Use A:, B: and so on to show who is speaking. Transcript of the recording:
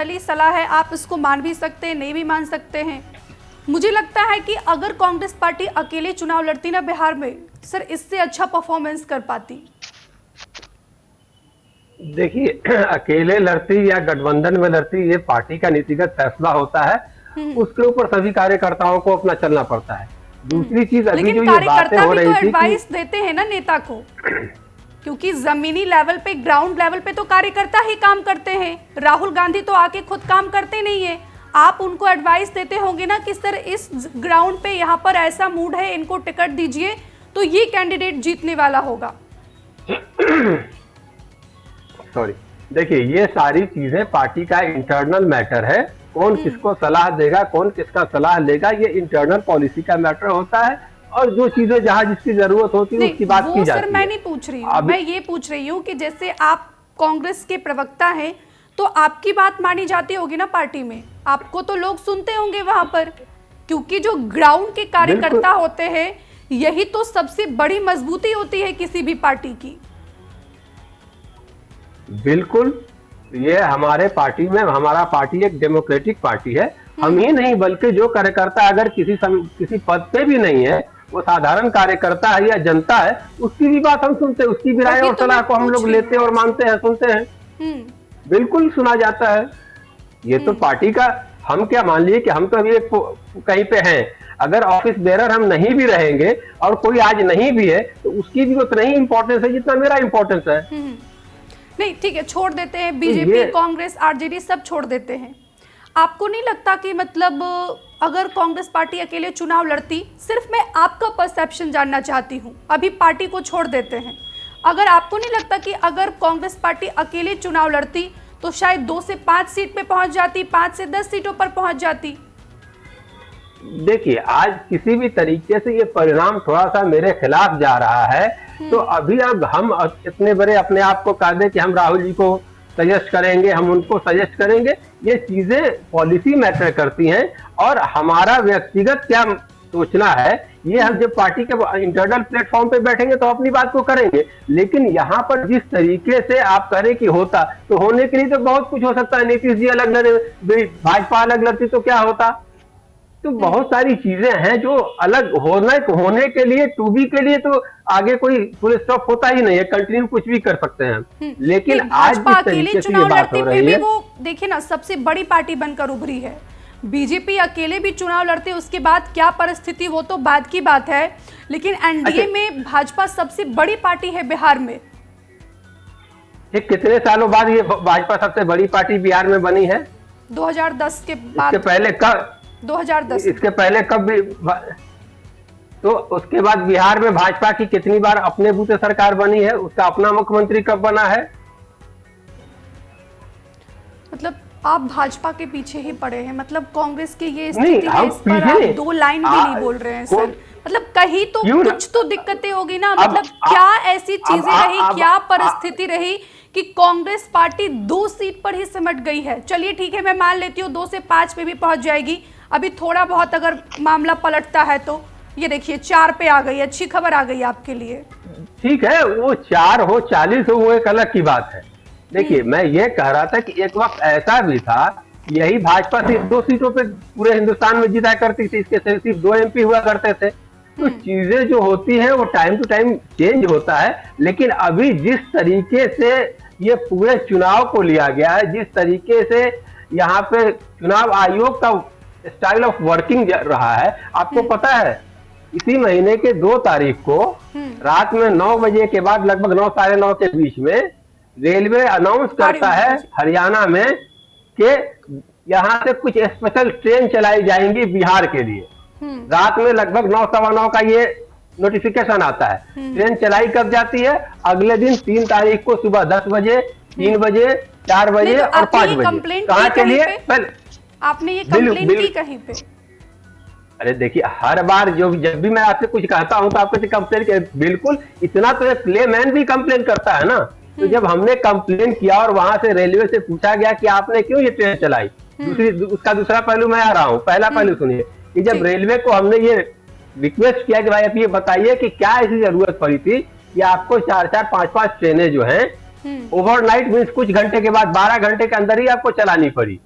A: वाली सलाह है, आप इसको मान भी सकते हैं, नहीं भी मान सकते हैं। मुझे लगता है कि अगर कांग्रेस पार्टी अकेले चुनाव लड़ती ना बिहार में, सर इससे अच्छा परफॉर्मेंस कर पाती।
B: देखिए, अकेले लड़ती या गठबंधन में लड़ती, ये पार्टी का नीतिगत फैसला होता है, उसके ऊपर सभी कार्यकर्ताओं को अपना चलना पड़ता है। दूसरी चीज, अभी जो ये बातें हो रही थी,
A: एडवाइस देते हैं ना नेता को, क्योंकि जमीनी लेवल पे, ग्राउंड लेवल पे तो कार्यकर्ता ही काम करते हैं। राहुल गांधी तो आके खुद काम करते नहीं है, आप उनको एडवाइस देते होंगे ना कि सर इस ग्राउंड पे यहाँ पर ऐसा मूड है, इनको टिकट दीजिए तो ये कैंडिडेट जीतने वाला होगा।
B: सॉरी, देखिए, ये सारी चीजें पार्टी का इंटरनल मैटर है। कौन किसको सलाह देगा, कौन किसका सलाह लेगा, ये इंटरनल पॉलिसी का मैटर होता है। और जो चीजें जहां जिसकी जरूरत होती है उसकी बात की जाती है।
A: सर मैं नहीं पूछ रही हूँ, मैं ये पूछ रही हूँ कि जैसे आप कांग्रेस के प्रवक्ता हैं तो आपकी बात मानी जाती होगी ना पार्टी में, आपको तो लोग सुनते होंगे वहां पर, क्योंकि जो ग्राउंड के कार्यकर्ता होते हैं यही तो सबसे बड़ी मजबूती होती है किसी भी पार्टी की।
B: बिल्कुल, ये हमारे पार्टी में, हमारा पार्टी एक डेमोक्रेटिक पार्टी है। हम ही नहीं बल्कि जो कार्यकर्ता अगर किसी पद पे भी नहीं है, वो साधारण कार्यकर्ता है या जनता है, उसकी भी बात हम सुनते हैं, उसकी भी राय और सलाह को हम लोग लेते हैं और मानते हैं, सुनते हैं। बिल्कुल सुना जाता है। ये तो पार्टी का, हम क्या मान लिए कि हम तो अभी एक कहीं पे हैं, अगर ऑफिस बेरर हम नहीं भी रहेंगे और कोई आज नहीं भी है तो उसकी भी उतना ही इंपॉर्टेंस है जितना मेरा इंपॉर्टेंस है।
A: नहीं ठीक है, छोड़ देते हैं, बीजेपी, कांग्रेस, आरजेडी सब छोड़ देते हैं। आपको नहीं लगता कि मतलब अगर कांग्रेस पार्टी अकेले चुनाव लड़ती, सिर्फ मैं आपका परसेप्शन जानना चाहती हूँ, अभी पार्टी को छोड़ देते हैं, अगर आपको नहीं लगता कि अगर कांग्रेस पार्टी अकेले चुनाव लड़ती तो शायद 2 से 5 सीट पे पहुंच जाती, 5 से 10 सीटों पर पहुंच जाती?
B: देखिए, आज किसी भी तरीके से ये परिणाम थोड़ा सा मेरे खिलाफ जा रहा है, तो अभी अब हम इतने बड़े अपने आप को कह दें कि हम राहुल जी को सजेस्ट करेंगे, हम उनको सजेस्ट करेंगे, ये चीजें पॉलिसी मैटर करती हैं। और हमारा व्यक्तिगत क्या सोचना है, ये हम जब पार्टी के इंटरनल प्लेटफॉर्म पे बैठेंगे तो अपनी बात को करेंगे। लेकिन यहाँ पर जिस तरीके से आप करें कि होता, तो होने के लिए तो बहुत कुछ हो सकता है। नीतीश जी अलग लड़े, भाजपा अलग लड़ती तो क्या होता। तो बहुत सारी चीजें हैं जो अलग होने के लिए, टू बी के लिए तो आगे कोई फुल स्टॉप होता ही नहीं है, कंटिन्यू कुछ भी कर सकते हैं। लेकिन आज जिस तरीके से ये बात हो रही है,
A: वो देखिए ना, सबसे बड़ी पार्टी बनकर उभरी है। बीजेपी अकेले भी चुनाव लड़ते, उसके बाद क्या परिस्थिति वो तो बाद की बात है, लेकिन एनडीए में भाजपा सबसे बड़ी पार्टी है बिहार में।
B: ये कितने सालों बाद ये भाजपा सबसे बड़ी पार्टी बिहार में बनी है?
A: 2010 के बाद।
B: इसके पहले कब?
A: 2010।
B: इसके पहले कब भी? तो उसके बाद बिहार में भाजपा की कितनी बार अपने बूते सरकार बनी है? उसका अपना मुख्यमंत्री कब बना है?
A: मतलब आप भाजपा के पीछे ही पड़े हैं, मतलब कांग्रेस की ये स्थिति है, इस पर आप 2 लाइन भी नहीं बोल रहे हैं सर। मतलब कहीं तो कुछ तो दिक्कतें होगी ना, मतलब क्या ऐसी चीजें रही, क्या परिस्थिति रही कि कांग्रेस पार्टी 2 सीट पर ही सिमट गई है? चलिए ठीक है, मैं मान लेती हूँ 2 से 5 पे भी पहुंच जाएगी, अभी थोड़ा बहुत अगर मामला पलटता है तो ये देखिए 4 पे आ गई, अच्छी खबर आ गई आपके लिए।
B: ठीक है, वो 4 हो 40 हो, वो एक अलग की बात है। देखिए, मैं ये कह रहा था कि एक वक्त ऐसा भी था, यही भाजपा सिर्फ 2 सीटों पे पूरे हिंदुस्तान में जीता करती थी, इसके सिर्फ 2 MP हुआ करते थे। तो चीजें जो होती हैं वो टाइम टू टाइम चेंज होता है। लेकिन अभी जिस तरीके से ये पूरे चुनाव को लिया गया है, जिस तरीके से यहाँ पे चुनाव आयोग का स्टाइल ऑफ वर्किंग रहा है, आपको पता है इसी महीने के 2 तारीख को रात में 9 बजे के बाद, लगभग 9 साढ़े 9 के बीच में, रेलवे अनाउंस करता है हरियाणा में कि यहाँ से कुछ स्पेशल ट्रेन चलाई जाएंगी बिहार के लिए। रात में लगभग 9 सवा 9 का ये नोटिफिकेशन आता है। ट्रेन चलाई कब जाती है? अगले दिन 3 तारीख को सुबह 10 बजे, 3 बजे, 4 बजे और 5 बजे। कहाँ के लिए?
A: आपने ये कंप्लेंट की कहीं पे?
B: अरे देखिए, हर बार जब भी मैं आपसे कुछ कहता हूं तो आपको कंप्लेन, बिल्कुल, इतना तो एक प्लेमैन भी कंप्लेन करता है ना। तो जब हमने कंप्लेन किया और वहां से रेलवे से पूछा गया कि आपने क्यों ये ट्रेन चलाई, उसका दूसरा पहलू मैं आ रहा हूँ। पहला पहलू सुनिए कि जब रेलवे को हमने ये रिक्वेस्ट किया कि भाई आप ये बताइए कि क्या ऐसी जरूरत पड़ी थी कि आपको 4-4, 5-5 ट्रेनें जो हैं ओवरनाइट मीन्स कुछ घंटे के बाद 12 घंटे के अंदर ही आपको चलानी पड़ी।